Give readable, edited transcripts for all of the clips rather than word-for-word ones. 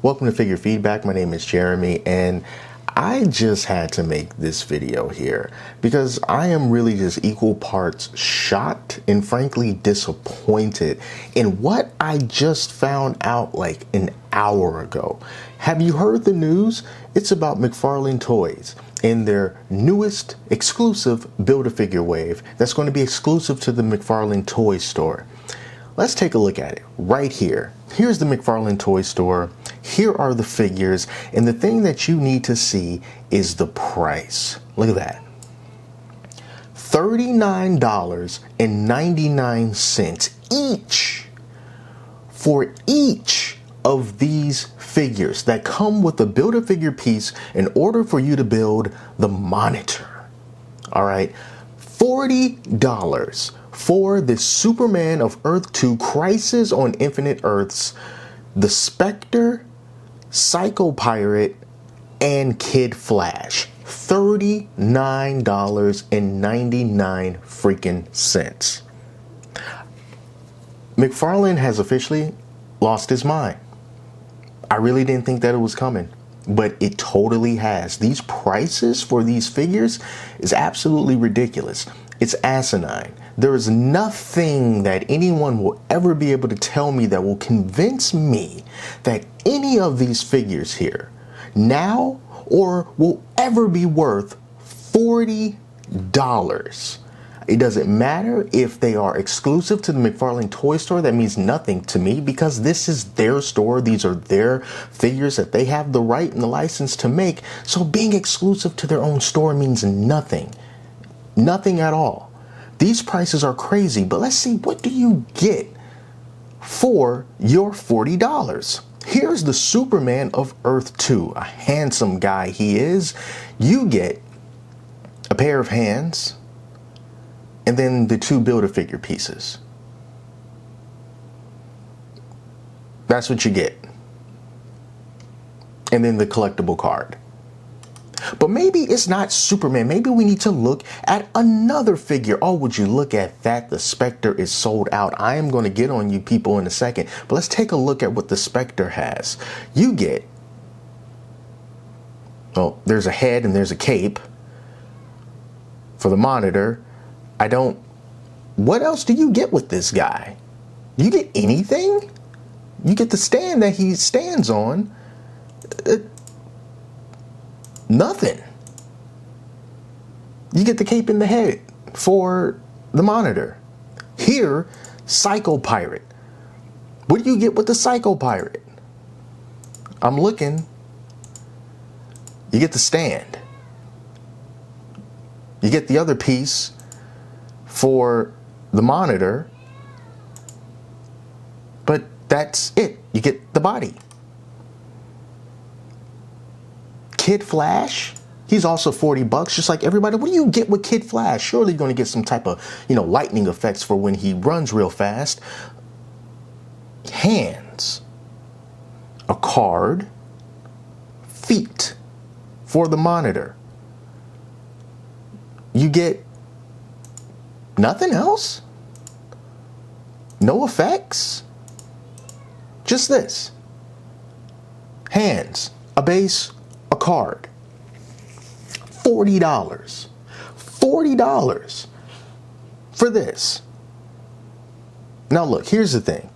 Welcome to Figure Feedback. My name is Jeremy, and I just had to make this video here because I am really just equal parts shocked and frankly disappointed in what I just found out like an hour ago. Have you heard the news? It's about McFarlane Toys and their newest exclusive Build-A-Figure wave that's going to be exclusive to the McFarlane Toys store. Let's take a look at it right here. Here's the McFarlane Toy Store. Here are the figures, and the thing that you need to see is the price. Look at that. $39.99 each for each of these figures that come with a Build-A-Figure piece in order for you to build the monitor. All right, $40 for the Superman of Earth 2 Crisis on Infinite Earths, the Spectre, Psycho Pirate, and Kid Flash. $39.99 freaking cents. McFarlane has officially lost his mind. I really didn't think that it was coming, but it totally has. These prices for these figures is absolutely ridiculous. It's asinine. There is nothing that anyone will ever be able to tell me that will convince me that any of these figures here now or will ever be worth $40. It doesn't matter if they are exclusive to the McFarlane Toy Store. That means nothing to me because this is their store. These are their figures that they have the right and the license to make. So being exclusive to their own store means nothing. Nothing at all. These prices are crazy, but let's see, what do you get for your $40? Here's the Superman of Earth 2, a handsome guy he is. You get a pair of hands and then the two Build-A-Figure pieces. That's what you get. And then the collectible card. But maybe it's not Superman. Maybe we need to look at another figure. Oh, would you look at that? The Spectre is sold out. I am going to get on you people in a second. But let's take a look at what the Spectre has. You get, well, there's a head and there's a cape for the monitor. What else do you get with this guy? You get anything? You get the stand that he stands on. Nothing. You get the cape in the head for the monitor. Here, Psycho Pirate. What do you get with the Psycho Pirate? I'm looking. You get the stand. You get the other piece for the monitor. But that's it. You get the body. Kid Flash, he's also $40, just like everybody. What do you get with Kid Flash? Surely you're going to get some type of, lightning effects for when he runs real fast. Hands, a card, feet for the monitor. You get nothing else? No effects? Just this. Hands, a base, a card. $40. $40 for this. Now look, here's the thing.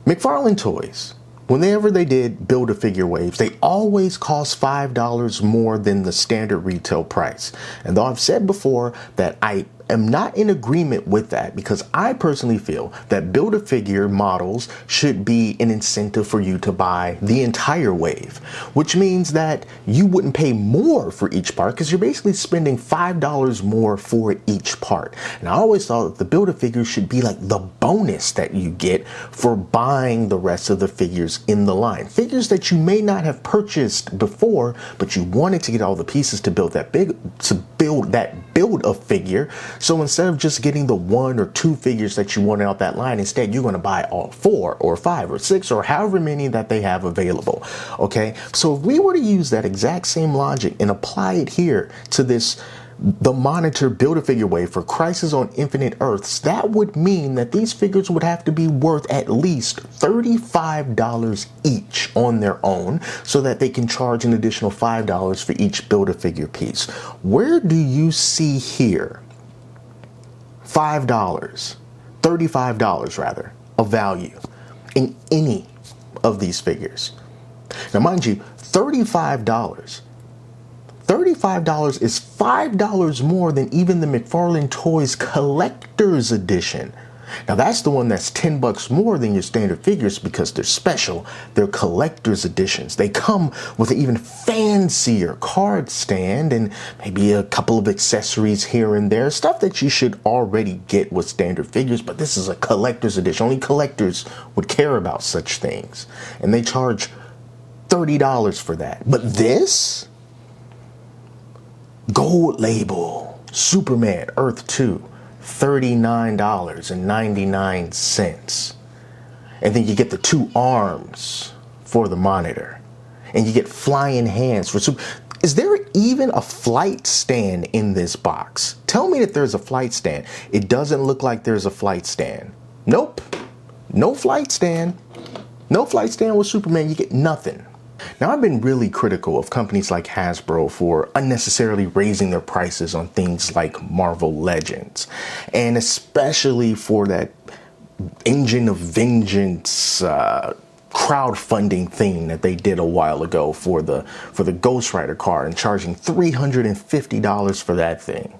McFarlane Toys, whenever they did Build-A-Figure waves, they always cost $5 more than the standard retail price. And though I've said before that I am not in agreement with that, because I personally feel that Build-A-Figure models should be an incentive for you to buy the entire wave, which means that you wouldn't pay more for each part because you're basically spending $5 more for each part. And I always thought that the Build-A-Figure should be like the bonus that you get for buying the rest of the figures in the line. Figures that you may not have purchased before, but you wanted to get all the pieces to build that Build-A-Figure. So instead of just getting the 1 or 2 figures that you wanted out that line, instead you're going to buy all 4 or 5 or 6 or however many that they have available. Okay, so if we were to use that exact same logic and apply it here to this the monitor Build-A-Figure way for Crisis on Infinite Earths, that would mean that these figures would have to be worth at least $35 each on their own so that they can charge an additional $5 for each Build-A-Figure piece. Where do you see here $5, $35 rather, of value in any of these figures? Now, mind you, $35 is $5 more than even the McFarlane Toys Collector's Edition. Now that's the one that's $10 more than your standard figures because they're special. They're collector's editions. They come with an even fancier card stand and maybe a couple of accessories here and there. Stuff that you should already get with standard figures, but this is a collector's edition. Only collectors would care about such things. And they charge $30 for that. But this? Gold label, Superman Earth 2, $39.99. And then you get the two arms for the monitor. And you get flying hands for Super. Is there even a flight stand in this box? Tell me that there's a flight stand. It doesn't look like there's a flight stand. Nope. No flight stand. No flight stand with Superman. You get nothing. Now, I've been really critical of companies like Hasbro for unnecessarily raising their prices on things like Marvel Legends, and especially for that Engine of Vengeance crowdfunding thing that they did a while ago for the Ghost Rider car and charging $350 for that thing.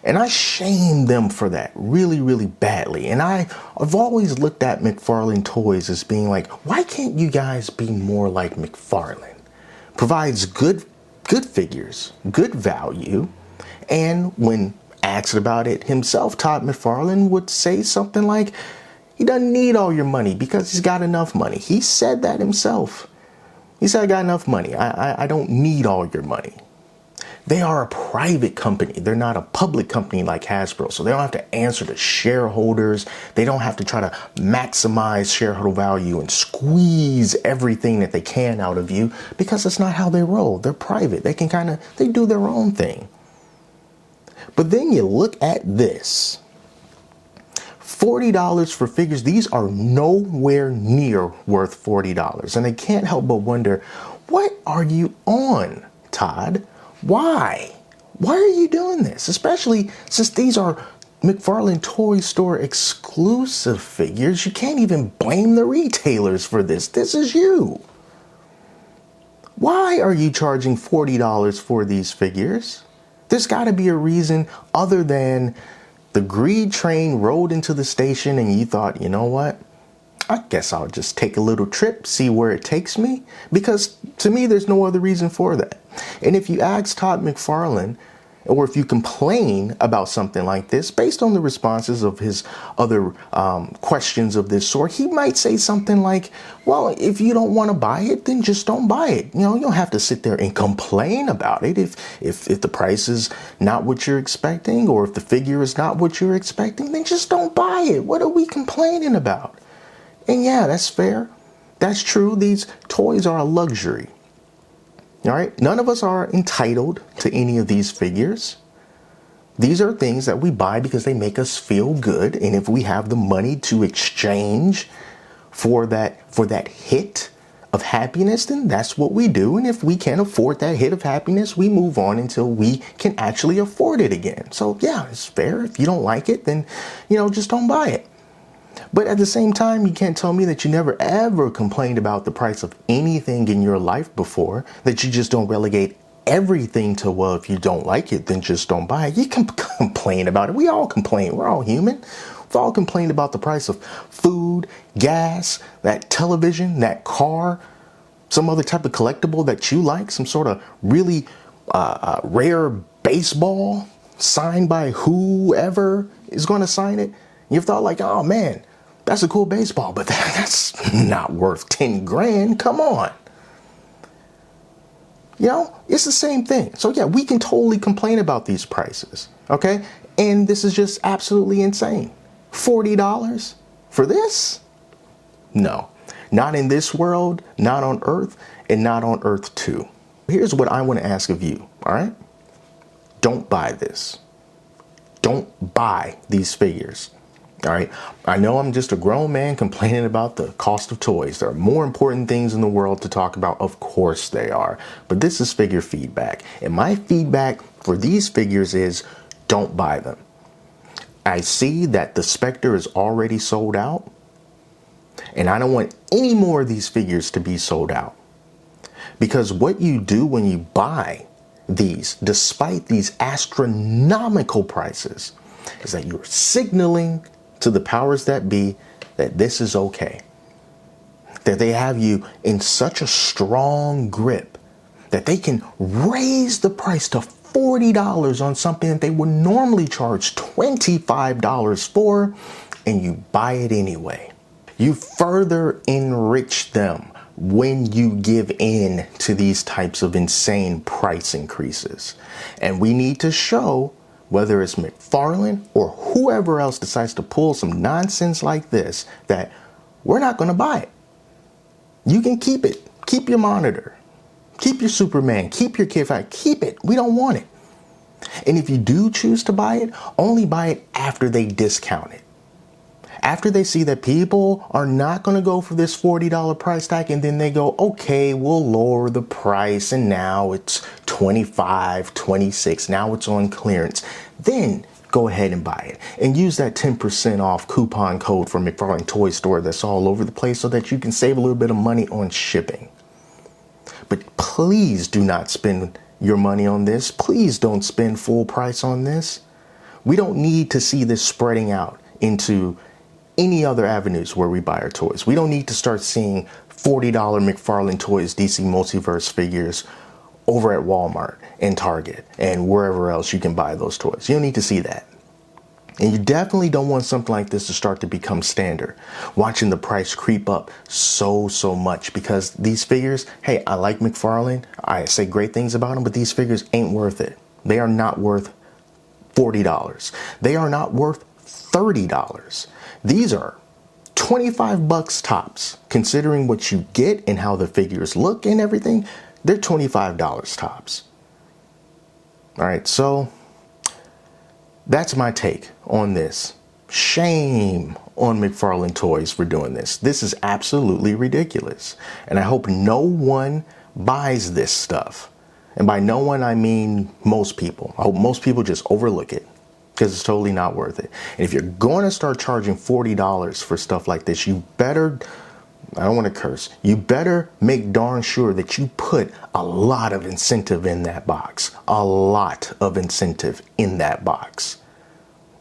And I shame them for that really, really badly. And I've always looked at McFarlane Toys as being like, why can't you guys be more like McFarlane? Provides good figures, good value. And when asked about it himself, Todd McFarlane would say something like, he doesn't need all your money because he's got enough money. He said that himself. He said, I got enough money. I don't need all your money. They are a private company. They're not a public company like Hasbro. So they don't have to answer to shareholders. They don't have to try to maximize shareholder value and squeeze everything that they can out of you because that's not how they roll. They're private. They can they do their own thing. But then you look at this. $40 for figures. These are nowhere near worth $40. And I can't help but wonder, what are you on, Todd? Why? Why are you doing this? Especially since these are McFarlane Toy Store exclusive figures. You can't even blame the retailers for this. This is you. Why are you charging $40 for these figures? There's got to be a reason other than the greed train rode into the station and you thought, you know what? I guess I'll just take a little trip, see where it takes me. Because to me, there's no other reason for that. And if you ask Todd McFarlane, or if you complain about something like this, based on the responses of his other questions of this sort, he might say something like, well, if you don't want to buy it, then just don't buy it. You know, you don't have to sit there and complain about it if the price is not what you're expecting, or if the figure is not what you're expecting, then just don't buy it. What are we complaining about? And yeah, that's fair. That's true. These toys are a luxury. All right. None of us are entitled to any of these figures. These are things that we buy because they make us feel good. And if we have the money to exchange for that hit of happiness, then that's what we do. And if we can't afford that hit of happiness, we move on until we can actually afford it again. So yeah, it's fair. If you don't like it, then, just don't buy it. But at the same time, you can't tell me that you never ever complained about the price of anything in your life before, that you just don't relegate everything to, well, if you don't like it, then just don't buy it. You can complain about it. We all complain. We're all human. We've all complained about the price of food, gas, that television, that car, some other type of collectible that you like, some sort of really rare baseball signed by whoever is going to sign it. You've thought like, oh man, that's a cool baseball, but that's not worth 10 grand. Come on. It's the same thing. So yeah, we can totally complain about these prices. Okay. And this is just absolutely insane. $40 for this? No, not in this world, not on Earth, and not on Earth 2. Here's what I want to ask of you. All right. don't buy this. Don't buy these figures. All right. I know I'm just a grown man complaining about the cost of toys. There are more important things in the world to talk about. Of course they are. But this is figure feedback. And my feedback for these figures is don't buy them. I see that the Spectre is already sold out. And I don't want any more of these figures to be sold out. Because what you do when you buy these, despite these astronomical prices, is that you're signaling to the powers that be that this is okay. That they have you in such a strong grip that they can raise the price to $40 on something that they would normally charge $25 for, and you buy it anyway. You further enrich them when you give in to these types of insane price increases. And we need to show, whether it's McFarlane or whoever else decides to pull some nonsense like this, that we're not going to buy it. You can keep it. Keep your monitor. Keep your Superman. Keep your Kid Fighter. Keep it. We don't want it. And if you do choose to buy it, only buy it after they discount it. After they see that people are not going to go for this $40 price tag, and then they go, okay, we'll lower the price, and now it's $25, $26, now it's on clearance. Then go ahead and buy it and use that 10% off coupon code from McFarlane Toy Store that's all over the place so that you can save a little bit of money on shipping. But please do not spend your money on this. Please don't spend full price on this. We don't need to see this spreading out into any other avenues where we buy our toys. We don't need to start seeing $40 McFarlane Toys DC Multiverse figures over at Walmart and Target and wherever else you can buy those toys. You don't need to see that. And you definitely don't want something like this to start to become standard, watching the price creep up so much, because these figures, hey, I like McFarlane, I say great things about them, but these figures ain't worth it. They are not worth $40. They are not worth $30. These are 25 bucks tops, considering what you get and how the figures look and everything. They're $25 tops. All right, so that's my take on this. Shame on McFarlane Toys for doing this. This is absolutely ridiculous. And I hope no one buys this stuff. And by no one, I mean most people. I hope most people just overlook it, because it's totally not worth it. And if you're going to start charging $40 for stuff like this, you better, I don't want to curse, you better make darn sure that you put a lot of incentive in that box. A lot of incentive in that box.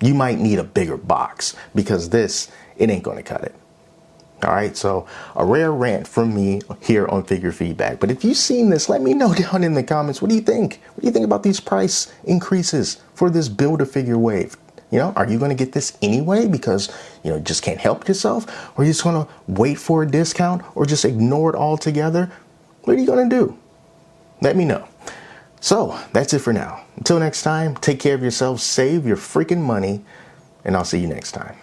You might need a bigger box, because this, it ain't going to cut it. All right, so a rare rant from me here on Figure Feedback. But if you've seen this, let me know down in the comments. What do you think? What do you think about these price increases for this Build-A-Figure wave? You know, are you going to get this anyway because, you know, just can't help yourself? Or are you just going to wait for a discount or just ignore it altogether? What are you going to do? Let me know. So that's it for now. Until next time, take care of yourselves, save your freaking money, and I'll see you next time.